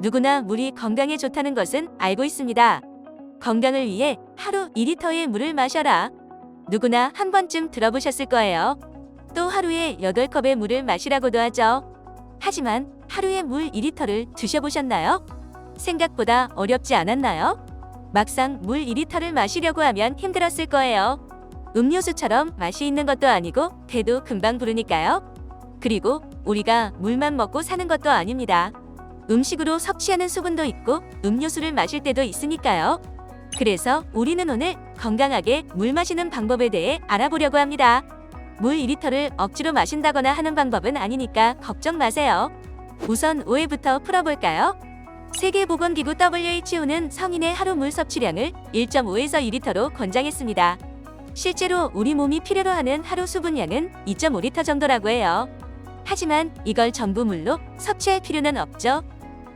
누구나 물이 건강에 좋다는 것은 알고 있습니다. 건강을 위해 하루 2리터의 물을 마셔라. 누구나 한 번쯤 들어보셨을 거예요. 또 하루에 8컵의 물을 마시라고도 하죠. 하지만 하루에 물 2리터를 드셔보셨나요? 생각보다 어렵지 않았나요? 막상 물 2리터를 마시려고 하면 힘들었을 거예요. 음료수처럼 맛이 있는 것도 아니고 배도 금방 부르니까요. 그리고 우리가 물만 먹고 사는 것도 아닙니다. 음식으로 섭취하는 수분도 있고 음료수를 마실 때도 있으니까요. 그래서 우리는 오늘 건강하게 물 마시는 방법에 대해 알아보려고 합니다. 물 2리터를 억지로 마신다거나 하는 방법은 아니니까 걱정 마세요. 우선 오해부터 풀어볼까요? 세계보건기구 WHO는 성인의 하루 물 섭취량을 1.5에서 2리터로 권장했습니다. 실제로 우리 몸이 필요로 하는 하루 수분량은 2.5리터 정도라고 해요. 하지만 이걸 전부 물로 섭취할 필요는 없죠.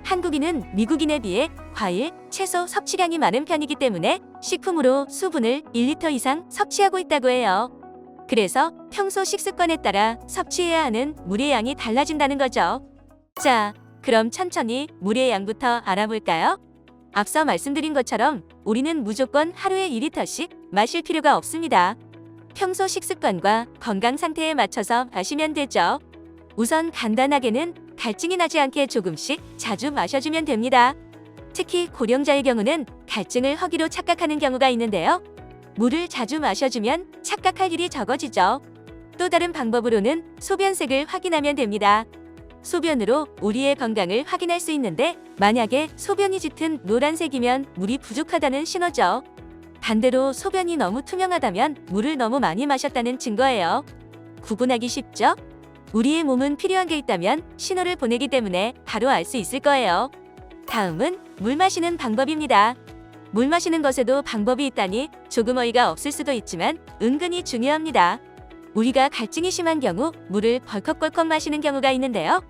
한국인은 미국인에 비해 과일, 채소 섭취량이 많은 편이기 때문에 식품으로 수분을 1리터 이상 섭취하고 있다고 해요. 그래서 평소 식습관에 따라 섭취해야 하는 물의 양이 달라진다는 거죠. 자, 그럼 천천히 물의 양부터 알아볼까요? 앞서 말씀드린 것처럼 우리는 무조건 하루에 2리터씩 마실 필요가 없습니다. 평소 식습관과 건강 상태에 맞춰서 마시면 되죠. 우선 간단하게는 갈증이 나지 않게 조금씩 자주 마셔주면 됩니다. 특히 고령자의 경우는 갈증을 허기로 착각하는 경우가 있는데요. 물을 자주 마셔주면 착각할 일이 적어지죠. 또 다른 방법으로는 소변색을 확인하면 됩니다. 소변으로 우리의 건강을 확인할 수 있는데 만약에 소변이 짙은 노란색이면 물이 부족하다는 신호죠. 반대로 소변이 너무 투명하다면 물을 너무 많이 마셨다는 증거예요. 구분하기 쉽죠? 우리의 몸은 필요한 게 있다면 신호를 보내기 때문에 바로 알 수 있을 거예요. 다음은 물 마시는 방법입니다. 물 마시는 것에도 방법이 있다니 조금 어이가 없을 수도 있지만 은근히 중요합니다. 우리가 갈증이 심한 경우 물을 벌컥벌컥 마시는 경우가 있는데요.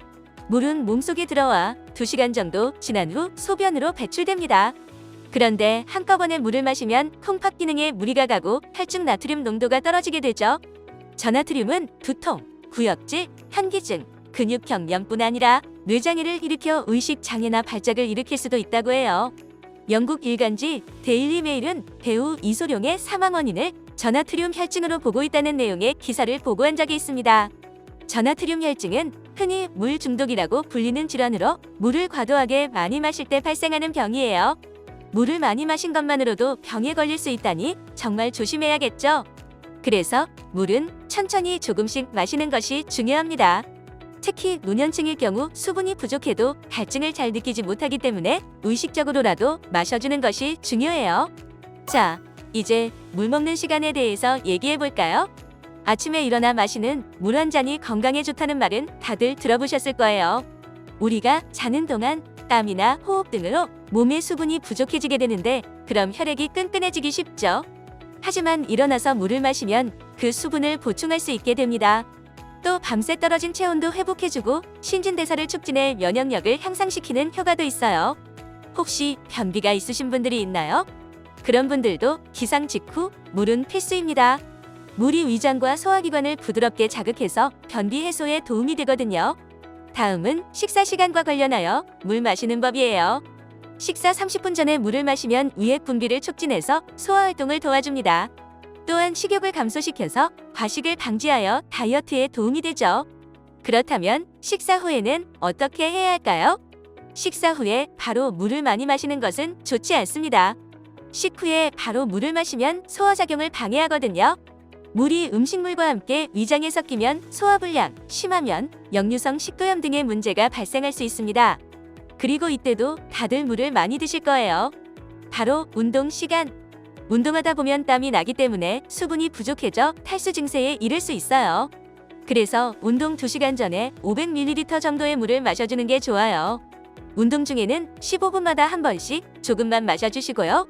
물은 몸속에 들어와 2시간 정도 지난 후 소변으로 배출됩니다. 그런데 한꺼번에 물을 마시면 콩팥 기능에 무리가 가고 혈중 나트륨 농도가 떨어지게 되죠. 저나트륨은 두통, 구역질, 현기증, 근육경련뿐 아니라 뇌장애를 일으켜 의식장애나 발작을 일으킬 수도 있다고 해요. 영국 일간지 데일리 메일은 배우 이소룡의 사망 원인을 저나트륨 혈증으로 보고 있다는 내용의 기사를 보고한 적이 있습니다. 저나트륨 혈증은 흔히 물 중독이라고 불리는 질환으로 물을 과도하게 많이 마실 때 발생하는 병이에요. 물을 많이 마신 것만으로도 병에 걸릴 수 있다니 정말 조심해야겠죠. 그래서 물은 천천히 조금씩 마시는 것이 중요합니다. 특히 노년층일 경우 수분이 부족해도 갈증을 잘 느끼지 못하기 때문에 의식적으로라도 마셔주는 것이 중요해요. 자, 이제 물 먹는 시간에 대해서 얘기해 볼까요? 아침에 일어나 마시는 물 한 잔이 건강에 좋다는 말은 다들 들어보셨을 거예요. 우리가 자는 동안 땀이나 호흡 등으로 몸의 수분이 부족해지게 되는데 그럼 혈액이 끈끈해지기 쉽죠. 하지만 일어나서 물을 마시면 그 수분을 보충할 수 있게 됩니다. 또 밤새 떨어진 체온도 회복해주고 신진대사를 촉진해 면역력을 향상시키는 효과도 있어요. 혹시 변비가 있으신 분들이 있나요? 그런 분들도 기상 직후 물은 필수입니다. 물이 위장과 소화기관을 부드럽게 자극해서 변비 해소에 도움이 되거든요. 다음은 식사 시간과 관련하여 물 마시는 법이에요. 식사 30분 전에 물을 마시면 위액 분비를 촉진해서 소화활동을 도와줍니다. 또한 식욕을 감소시켜서 과식을 방지하여 다이어트에 도움이 되죠. 그렇다면 식사 후에는 어떻게 해야 할까요? 식사 후에 바로 물을 많이 마시는 것은 좋지 않습니다. 식후에 바로 물을 마시면 소화작용을 방해하거든요. 물이 음식물과 함께 위장에 섞이면 소화불량, 심하면 역류성 식도염 등의 문제가 발생할 수 있습니다. 그리고 이때도 다들 물을 많이 드실 거예요. 바로 운동 시간. 운동하다 보면 땀이 나기 때문에 수분이 부족해져 탈수 증세에 이를 수 있어요. 그래서 운동 2시간 전에 500ml 정도의 물을 마셔주는 게 좋아요. 운동 중에는 15분마다 한 번씩 조금만 마셔주시고요.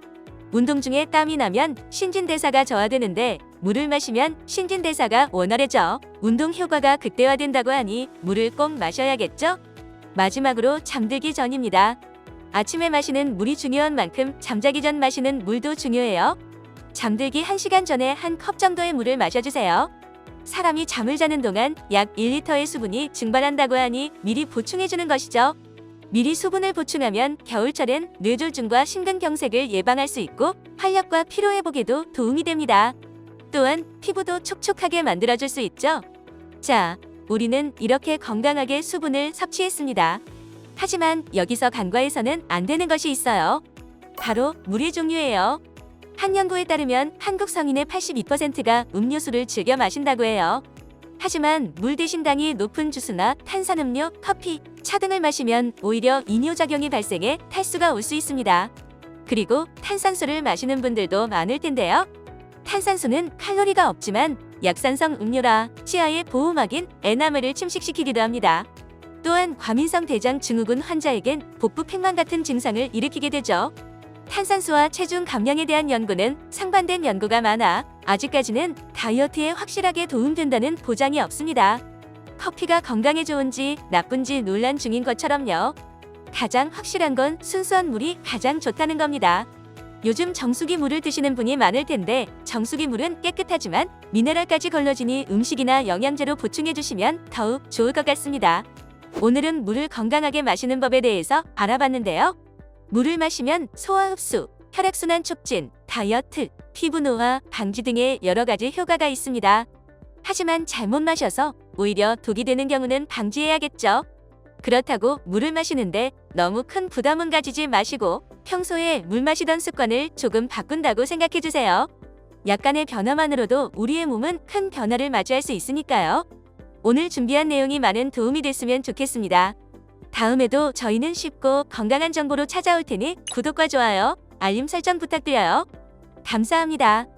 운동 중에 땀이 나면 신진대사가 저하되는데 물을 마시면 신진대사가 원활해져 운동 효과가 극대화된다고 하니 물을 꼭 마셔야겠죠? 마지막으로 잠들기 전입니다. 아침에 마시는 물이 중요한 만큼 잠자기 전 마시는 물도 중요해요. 잠들기 1시간 전에 한 컵 정도의 물을 마셔주세요. 사람이 잠을 자는 동안 약 1리터의 수분이 증발한다고 하니 미리 보충해주는 것이죠. 미리 수분을 보충하면 겨울철엔 뇌졸중과 심근경색을 예방할 수 있고 활력과 피로 회복에도 도움이 됩니다. 또한 피부도 촉촉하게 만들어줄 수 있죠. 자, 우리는 이렇게 건강하게 수분을 섭취했습니다. 하지만 여기서 간과해서는 안 되는 것이 있어요. 바로 물의 종류예요. 한 연구에 따르면 한국 성인의 82%가 음료수를 즐겨 마신다고 해요. 하지만 물 대신 당이 높은 주스나 탄산음료, 커피, 차 등을 마시면 오히려 이뇨작용이 발생해 탈수가 올 수 있습니다. 그리고 탄산수를 마시는 분들도 많을 텐데요. 탄산수는 칼로리가 없지만 약산성 음료라 치아의 보호막인 에나멜을 침식시키기도 합니다. 또한 과민성 대장 증후군 환자에겐 복부 팽만 같은 증상을 일으키게 되죠. 탄산수와 체중 감량에 대한 연구는 상반된 연구가 많아 아직까지는 다이어트에 확실하게 도움된다는 보장이 없습니다. 커피가 건강에 좋은지 나쁜지 논란 중인 것처럼요. 가장 확실한 건 순수한 물이 가장 좋다는 겁니다. 요즘 정수기 물을 드시는 분이 많을 텐데 정수기 물은 깨끗하지만 미네랄까지 걸러지니 음식이나 영양제로 보충해 주시면 더욱 좋을 것 같습니다. 오늘은 물을 건강하게 마시는 법에 대해서 알아봤는데요. 물을 마시면 소화 흡수, 혈액순환 촉진, 다이어트, 피부 노화 방지 등의 여러 가지 효과가 있습니다. 하지만 잘못 마셔서 오히려 독이 되는 경우는 방지해야겠죠. 그렇다고 물을 마시는데 너무 큰 부담은 가지지 마시고 평소에 물 마시던 습관을 조금 바꾼다고 생각해 주세요. 약간의 변화만으로도 우리의 몸은 큰 변화를 맞이할 수 있으니까요. 오늘 준비한 내용이 많은 도움이 됐으면 좋겠습니다. 다음에도 저희는 쉽고 건강한 정보로 찾아올 테니 구독과 좋아요, 알림 설정 부탁드려요. 감사합니다.